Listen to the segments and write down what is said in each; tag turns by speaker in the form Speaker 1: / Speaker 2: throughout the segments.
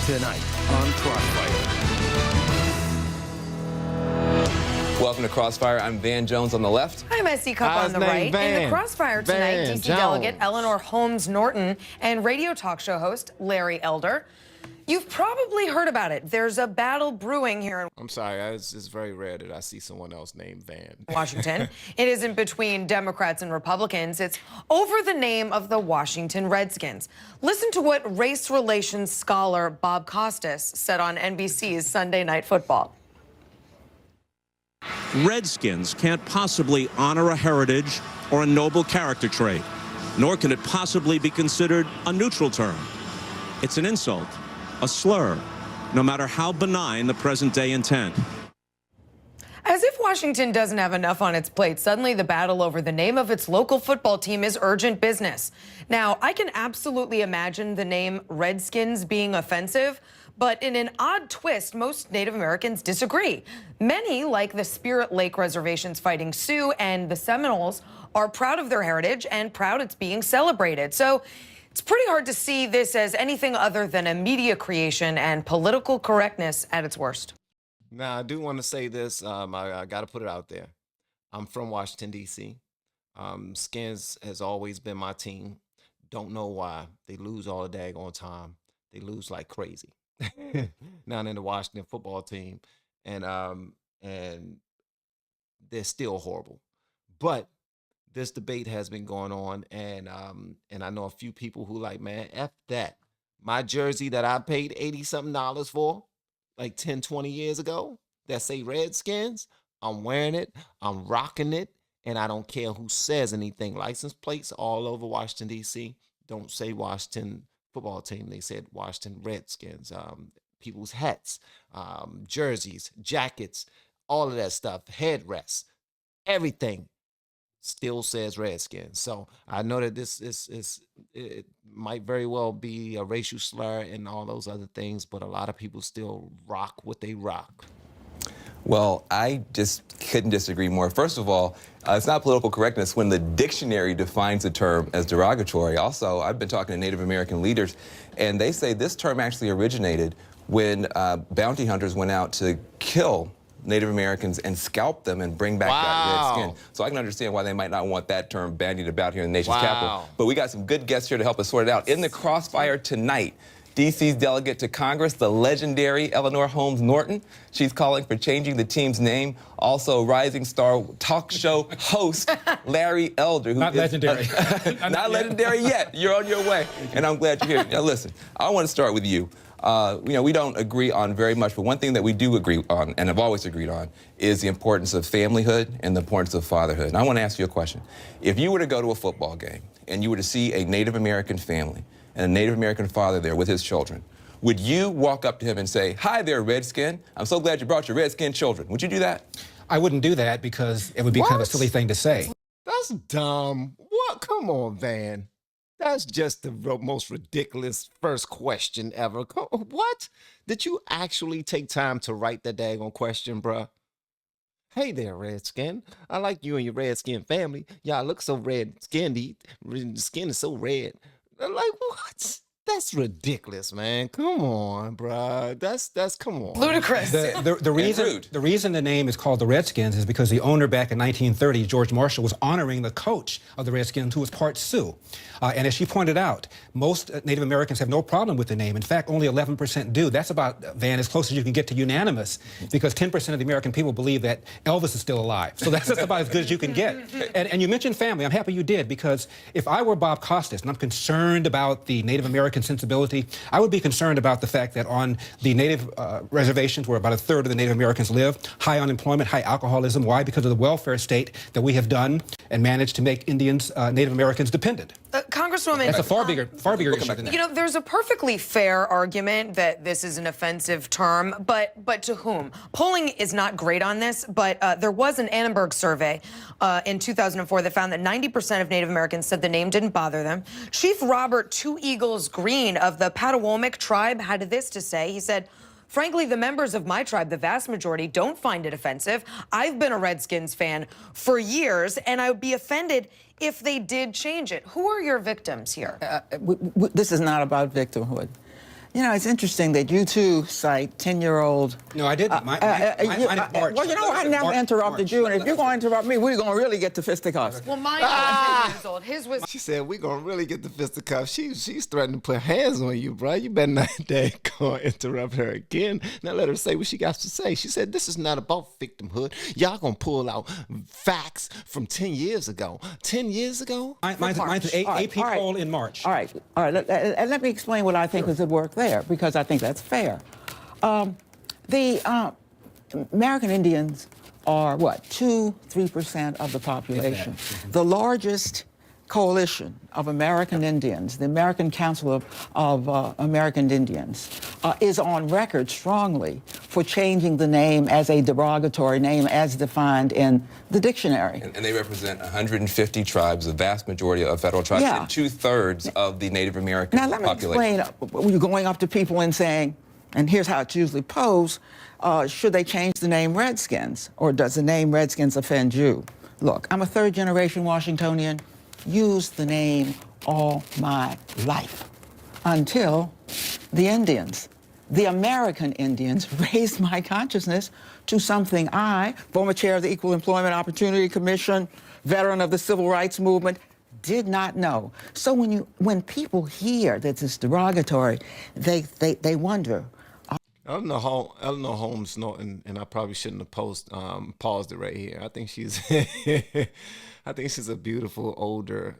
Speaker 1: tonight on Crossfire.
Speaker 2: Welcome to Crossfire. I'm Van Jones on the left.
Speaker 3: I'm SC Cup on the right. In the Crossfire tonight, DC delegate Eleanor Holmes Norton and radio talk show host Larry Elder. You've probably heard about it. There's a battle brewing here in
Speaker 4: I'm sorry, it's very rare that I see someone else named Van.
Speaker 3: Washington. It isn't between Democrats and Republicans. It's over the name of the Washington Redskins. Listen to what race relations scholar Bob Costas said on NBC's Sunday Night Football.
Speaker 5: Redskins can't possibly honor a heritage or a noble character trait, nor can it possibly be considered a neutral term. It's an insult, a slur, no matter how benign the present-day intent.
Speaker 3: As if Washington doesn't have enough on its plate, suddenly the battle over the name of its local football team is urgent business. Now, I can absolutely imagine the name Redskins being offensive, but in an odd twist, most Native Americans disagree. Many, like the Spirit Lake Reservation's Fighting Sioux and the Seminoles, are proud of their heritage and proud it's being celebrated. So it's pretty hard to see this as anything other than a media creation and political correctness at its worst.
Speaker 4: Now, I do want to say this. I got to put it out there. I'm from Washington, D.C. Skins has always been my team. Don't know why. They lose all the daggone time. They lose like crazy. Now in the Washington football team, and they're still horrible. But this debate has been going on, and I know a few people who like, man, F that. My jersey that I paid $80-something for, like 10, 20 years ago, that say Redskins, I'm wearing it, I'm rocking it, and I don't care who says anything. License plates all over Washington, D.C. don't say Washington football team. They said Washington Redskins. People's hats, jerseys, jackets, all of that stuff, headrests, everything still says Redskins. So I know that this it might very well be a racial slur and all those other things, but a lot of people still rock what they rock.
Speaker 2: Well, I just couldn't disagree more. First of all, it's not political correctness when the dictionary defines the term as derogatory. Also, I've been talking to Native American leaders, and they say this term actually originated when bounty hunters went out to kill Native Americans and scalp them and bring back that red skin. So I can understand why they might not want that term bandied about here in the nation's capital. But we got some good guests here to help us sort it out. In the Crossfire tonight, DC's delegate to Congress, the legendary Eleanor Holmes Norton. She's calling for changing the team's name. Also, rising star talk show host Larry Elder. Who
Speaker 6: not legendary.
Speaker 2: Not legendary yet. You're on your way. And I'm glad you're here. Now, listen, I want to start with you. We don't agree on very much, but one thing that we do agree on, and have always agreed on, is the importance of familyhood and the importance of fatherhood. And I want to ask you a question. If you were to go to a football game and you were to see a Native American family and a Native American father there with his children, would you walk up to him and say, "Hi there, Redskin. I'm so glad you brought your Redskin children"? Would you do that?
Speaker 6: I wouldn't do that because it would be kind of a silly thing to say.
Speaker 4: That's dumb. What? Come on, Van. That's just the most ridiculous first question ever. What? Did you actually take time to write that daggone question, bruh? Hey there, Redskin. I like you and your Redskin family. Y'all look so red-skinned. The skin is so red. Like, what? That's ridiculous, man. Come on, bruh. That's come on.
Speaker 3: Ludicrous.
Speaker 6: The reason the name is called the Redskins is because the owner back in 1930, George Marshall, was honoring the coach of the Redskins, who was part Sioux. And as she pointed out, most Native Americans have no problem with the name. In fact, only 11% do. That's about, Van, as close as you can get to unanimous, because 10% of the American people believe that Elvis is still alive. So that's just about as good as you can get. And you mentioned family. I'm happy you did, because if I were Bob Costas and I'm concerned about the Native American sensibility, I would be concerned about the fact that on the Native reservations, where about a third of the Native Americans live, high unemployment, high alcoholism. Why? Because of the welfare state that we have done and managed to make Indians, Native Americans, dependent.
Speaker 3: Congresswoman,
Speaker 6: that's a far bigger issue than that.
Speaker 3: You know, there's a perfectly fair argument that this is an offensive term, but to whom? Polling is not great on this, but there was an Annenberg survey in 2004 that found that 90% of Native Americans said the name didn't bother them. Chief Robert Two Eagles Green of the Patawomic tribe had this to say. He said, "Frankly, the members of my tribe, the vast majority, don't find it offensive. I've been a Redskins fan for years, and I would be offended if they did change it." Who are your victims here?
Speaker 7: This is not about victimhood. You know, it's interesting that you two cite 10-year-old.
Speaker 6: No, I didn't. Mine is March.
Speaker 7: Well, you know, I never interrupted you, and if you're going to interrupt me, we're going to really get to fisticuffs.
Speaker 3: Well, mine was 10 years old. His was.
Speaker 4: She said, we're going to really get the fisticuffs. She's threatening to put hands on you, bro. You better not go interrupt her again. Now let her say what she got to say. She said, this is not about victimhood. Y'all going to pull out facts from 10 years ago. 10 years ago?
Speaker 6: Mine's an AP poll in March.
Speaker 7: All right. Let me explain what I think is at work there, because I think that's fair. The American Indians are, what, 2-3% of the population. The largest coalition of American Indians, the American Council of American Indians, is on record strongly for changing the name as a derogatory name as defined in the dictionary.
Speaker 2: And they represent 150 tribes, the vast majority of federal tribes, and 2/3 of the Native American population.
Speaker 7: Now let me explain, you're going up to people and saying, and here's how it's usually posed, should they change the name Redskins, or does the name Redskins offend you? Look, I'm a third-generation Washingtonian, used the name all my life until the Indians, the American Indians, raised my consciousness to something I, former chair of the Equal Employment Opportunity Commission, veteran of the Civil Rights Movement, did not know. So when people hear that it's derogatory, they wonder.
Speaker 4: Eleanor Holmes Norton, and I probably shouldn't have paused it right here. I think she's, I think she's a beautiful older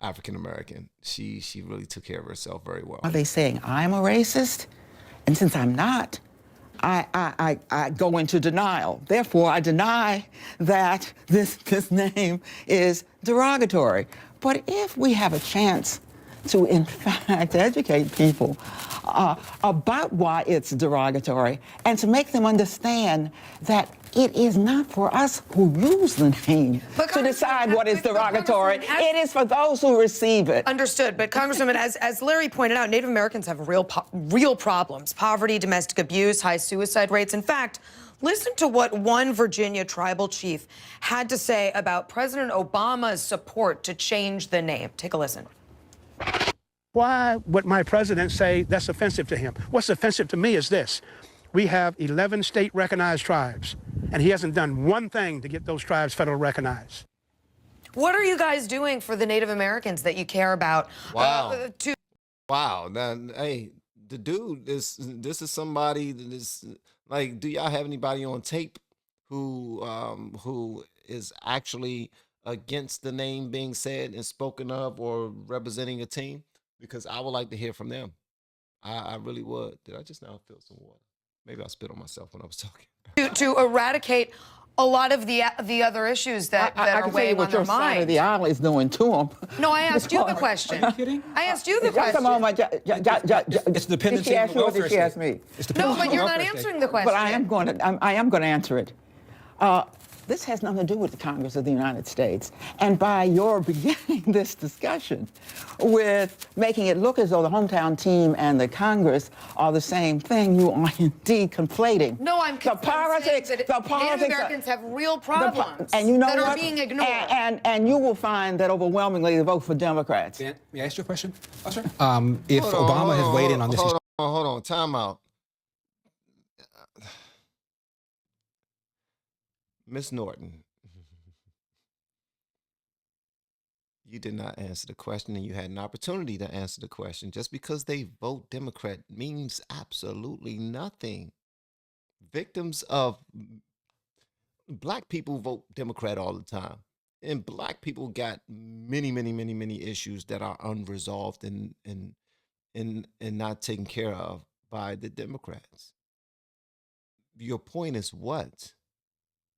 Speaker 4: African American. She really took care of herself very well.
Speaker 7: Are they saying I'm a racist? And since I'm not, I go into denial. Therefore, I deny that this name is derogatory. But if we have a chance to, in fact, educate people about why it's derogatory and to make them understand that it is not for us who use the name to decide what is derogatory. It is for those who receive it.
Speaker 3: Understood. But Congresswoman, as Larry pointed out, Native Americans have real problems: poverty, domestic abuse, high suicide rates. In fact, listen to what one Virginia tribal chief had to say about President Obama's support to change the name. Take a listen.
Speaker 8: Why would my president say that's offensive to him? What's offensive to me is this. We have 11 state-recognized tribes, and he hasn't done one thing to get those tribes federal recognized.
Speaker 3: What are you guys doing for the Native Americans that you care about?
Speaker 4: Wow. Wow. Now, hey, the dude, this is somebody that is, like, do y'all have anybody on tape who is actually against the name being said and spoken of or representing a team? Because I would like to hear from them. I really would. Did I just now fill some water? Maybe I spit on myself when I was talking.
Speaker 3: To eradicate a lot of the other issues that are weighing on their mind.
Speaker 7: I can tell you what your side of the aisle is doing to them.
Speaker 3: No, I asked you the question.
Speaker 6: Are you kidding?
Speaker 3: I asked you the question.
Speaker 7: Just a moment.
Speaker 6: It's the dependency
Speaker 7: Did she
Speaker 6: on
Speaker 7: ask
Speaker 6: the
Speaker 7: you or did
Speaker 6: welfare
Speaker 7: she ask
Speaker 6: state.
Speaker 7: me?
Speaker 6: It's the
Speaker 3: No,
Speaker 6: dependency
Speaker 3: but
Speaker 6: on the
Speaker 3: you're not
Speaker 6: welfare state.
Speaker 3: answering the question.
Speaker 7: But I am going to answer it. This has nothing to do with the Congress of the United States. And by your beginning this discussion with making it look as though the hometown team and the Congress are the same thing, you are indeed conflating.
Speaker 3: No, I'm
Speaker 7: the politics.
Speaker 3: Native Americans have real problems
Speaker 7: and you know
Speaker 3: that
Speaker 7: what?
Speaker 3: are being ignored.
Speaker 7: And you will find that overwhelmingly they vote for Democrats.
Speaker 6: May I ask you a question? Oh, sir. If Obama has weighed in on this issue.
Speaker 4: Hold on, time out. Miss Norton, you did not answer the question, and you had an opportunity to answer the question. Just because they vote Democrat means absolutely nothing. Victims of black people vote Democrat all the time, and black people got many issues that are unresolved and not taken care of by the Democrats. Your point is what?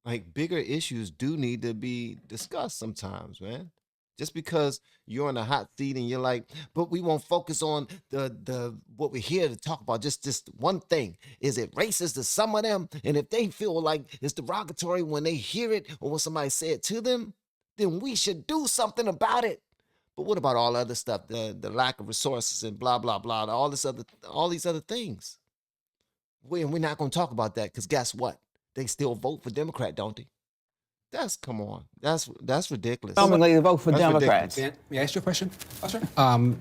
Speaker 4: Like, bigger issues do need to be discussed sometimes, man. Just because you're in a hot seat and you're like, but we won't focus on the what we're here to talk about, just one thing. Is it racist to some of them? And if they feel like it's derogatory when they hear it or when somebody say it to them, then we should do something about it. But what about all other stuff? The lack of resources and blah, blah, blah, all these other things. We're not going to talk about that because guess what? They still vote for Democrat, don't they? come on. That's ridiculous.
Speaker 7: Overwhelmingly to vote for
Speaker 4: That's
Speaker 7: Democrats.
Speaker 4: ridiculous.
Speaker 6: May I ask you a question?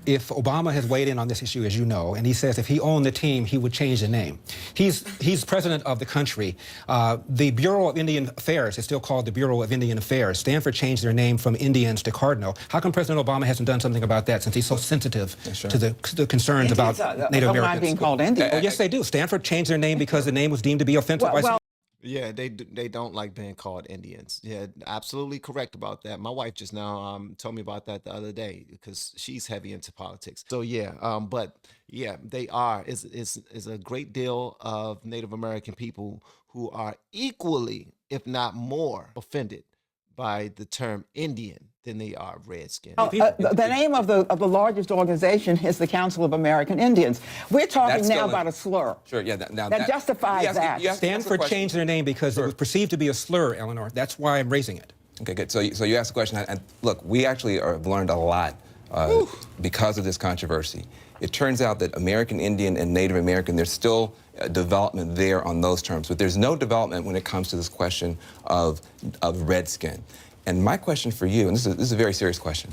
Speaker 6: If Obama has weighed in on this issue, as you know, and he says if he owned the team, he would change the name. He's president of the country. The Bureau of Indian Affairs is still called the Bureau of Indian Affairs. Stanford changed their name from Indians to Cardinal. How come President Obama hasn't done something about that since he's so sensitive to the concerns about Native Americans?
Speaker 7: Not being called Indian.
Speaker 6: Oh, yes, they do. Stanford changed their name because the name was deemed to be offensive by some.
Speaker 4: Yeah, they don't like being called Indians. Yeah, absolutely correct about that. My wife just now told me about that the other day because she's heavy into politics. So yeah, but yeah, they are. Is a great deal of Native American people who are equally, if not more, offended by the term Indian than they are Redskin.
Speaker 7: The name of the largest organization is the Council of American Indians. We're talking now about a slur.
Speaker 2: Sure, yeah.
Speaker 7: That justifies that.
Speaker 6: Stanford changed their name because it was perceived to be a slur, Eleanor. That's why I'm raising it.
Speaker 2: Okay, good. So you asked the question, and look, we actually have learned a lot because of this controversy. It turns out that American Indian and Native American, there's still development there on those terms, but there's no development when it comes to this question of Redskin. And my question for you, and this is a very serious question,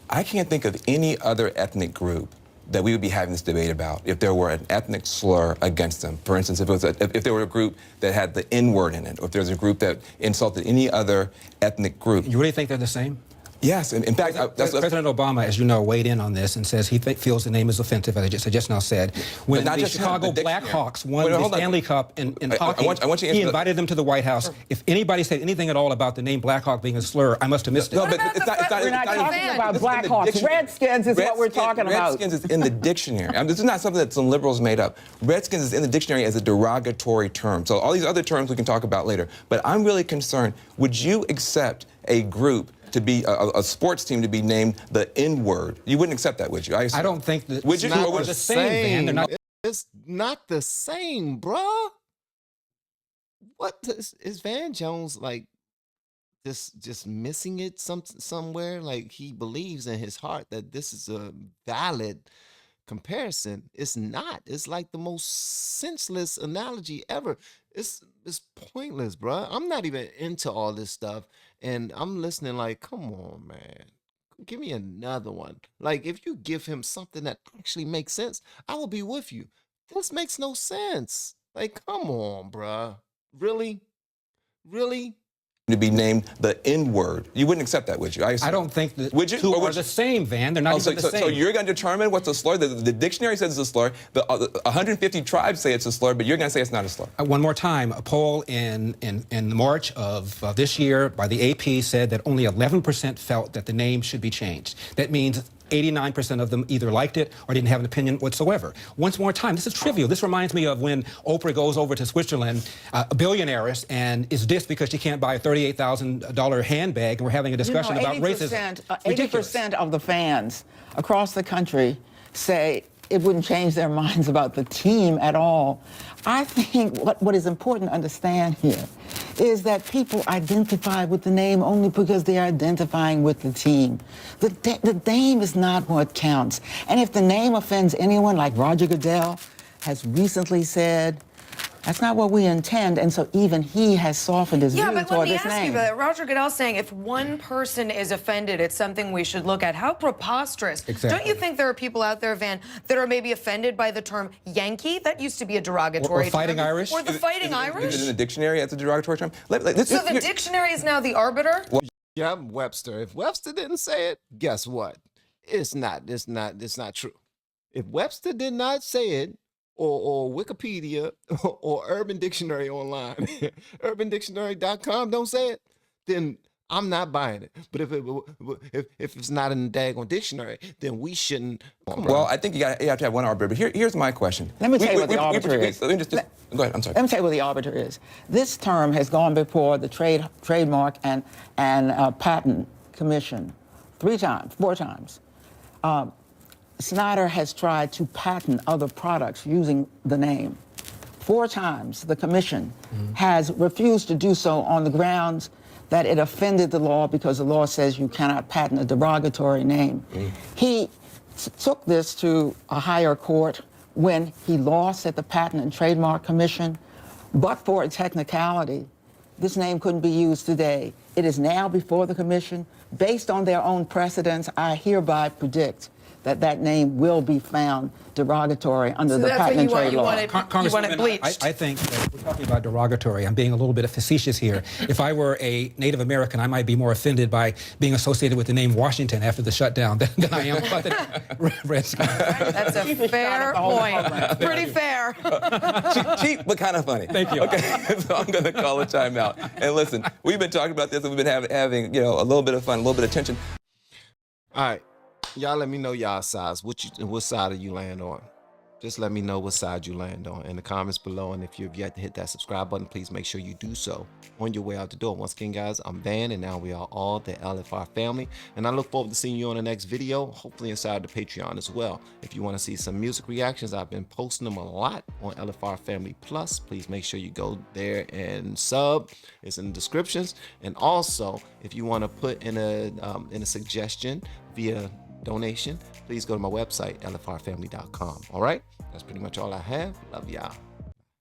Speaker 2: I can't think of any other ethnic group that we would be having this debate about if there were an ethnic slur against them. For instance, if there were a group that had the N-word in it, or if there's a group that insulted any other ethnic group.
Speaker 6: You really think they're the same?
Speaker 2: Yes, in fact,
Speaker 6: President Obama, as you know, weighed in on this and says he feels the name is offensive, as I just now said. When the Chicago Blackhawks won the Stanley Cup in hockey, he invited them to the White House. If anybody said anything at all about the name Blackhawk being a slur, I must have missed it.
Speaker 2: No, but it's not
Speaker 7: We're not talking about Blackhawks. Redskins is what we're talking about.
Speaker 2: Redskins is in the dictionary. I mean, this is not something that some liberals made up. Redskins is in the dictionary as a derogatory term. So all these other terms we can talk about later. But I'm really concerned, would you accept a group to be a sports team to be named the N-word? You wouldn't accept that, would you?
Speaker 6: I don't think that.
Speaker 2: Would you?
Speaker 6: It's the same, Van.
Speaker 4: It's not the same, bruh. What is Van Jones like? Just missing it somewhere? Like he believes in his heart that this is a valid comparison. It's not. It's like the most senseless analogy ever. It's pointless, bruh. I'm not even into all this stuff. And I'm listening like, come on, man. Give me another one. Like, if you give him something that actually makes sense, I will be with you. This makes no sense. Like, come on, bruh. Really? Really?
Speaker 2: To be named the N-word. You wouldn't accept that, would you?
Speaker 6: I don't think that
Speaker 2: would you?
Speaker 6: Two are the same, Van. They're not even the same.
Speaker 2: So you're going to determine what's a slur? The dictionary says it's a slur. The 150 tribes say it's a slur, but you're going to say it's not a slur. One
Speaker 6: more time, a poll in March of this year by the AP said that only 11% felt that the name should be changed. That means 89% of them either liked it or didn't have an opinion whatsoever. Once more time, this is trivial. This reminds me of when Oprah goes over to Switzerland, a billionaire, and is dissed because she can't buy a $38,000 handbag, and we're having a discussion about racism.
Speaker 7: 80% of the fans across the country say it wouldn't change their minds about the team at all. I think what is important to understand here is that people identify with the name only because they're identifying with the team. The name is not what counts. And if the name offends anyone, like Roger Goodell has recently said, that's not what we intend, and so even he has softened his view toward this name. Yeah, but let me ask you that.
Speaker 3: Roger Goodell's saying if one person is offended, it's something we should look at. How preposterous.
Speaker 6: Exactly.
Speaker 3: Don't you think there are people out there, Van, that are maybe offended by the term Yankee? That used to be a derogatory term.
Speaker 6: Or Fighting Irish?
Speaker 3: Or the Fighting Irish?
Speaker 2: Is it in the dictionary as a derogatory term?
Speaker 3: So the dictionary is now the arbiter?
Speaker 4: Yeah, Webster. If Webster didn't say it, guess what? It's not true. If Webster did not say it, or Wikipedia or Urban Dictionary online, UrbanDictionary.com don't say it, then I'm not buying it. But if it's not in the daggone dictionary, then we shouldn't.
Speaker 2: Well, I think you have to have one arbiter. But here's my question.
Speaker 7: Let me tell you what the arbiter is.
Speaker 2: Go ahead. I'm sorry.
Speaker 7: Let me tell you what the arbiter is. This term has gone before the Trademark and Patent Commission 4 times. Snyder has tried to patent other products using the name. 4 times the commission has refused to do so on the grounds that it offended the law because the law says you cannot patent a derogatory name. He took this to a higher court when he lost at the Patent and Trademark Commission, but for a technicality, this name couldn't be used today. It is now before the commission. Based on their own precedents, I hereby predict that that name will be found derogatory under the patent and trade law.
Speaker 3: You want it bleached.
Speaker 6: I think that we're talking about derogatory. I'm being a little bit facetious here. If I were a Native American, I might be more offended by being associated with the name Washington after the shutdown than I am about the Redskins.
Speaker 3: That's a fair point. Pretty fair.
Speaker 2: Cheap, but kind of funny.
Speaker 6: Thank you.
Speaker 2: Okay, so I'm going to call a timeout. And listen, we've been talking about this, and we've been having a little bit of fun, a little bit of tension.
Speaker 4: All right. Y'all let me know y'all sides. What side are you land on? Just let me know what side you land on in the comments below. And if you've yet to hit that subscribe button, please make sure you do so on your way out the door. Once again, guys, I'm Van, and now we are all the LFR family. And I look forward to seeing you on the next video, hopefully inside the Patreon as well. If you want to see some music reactions, I've been posting them a lot on LFR Family Plus. Please make sure you go there and sub. It's in the descriptions. And also, if you want to put in a suggestion via donation, please go to my website, lfrfamily.com. All right, that's pretty much all I have. Love y'all.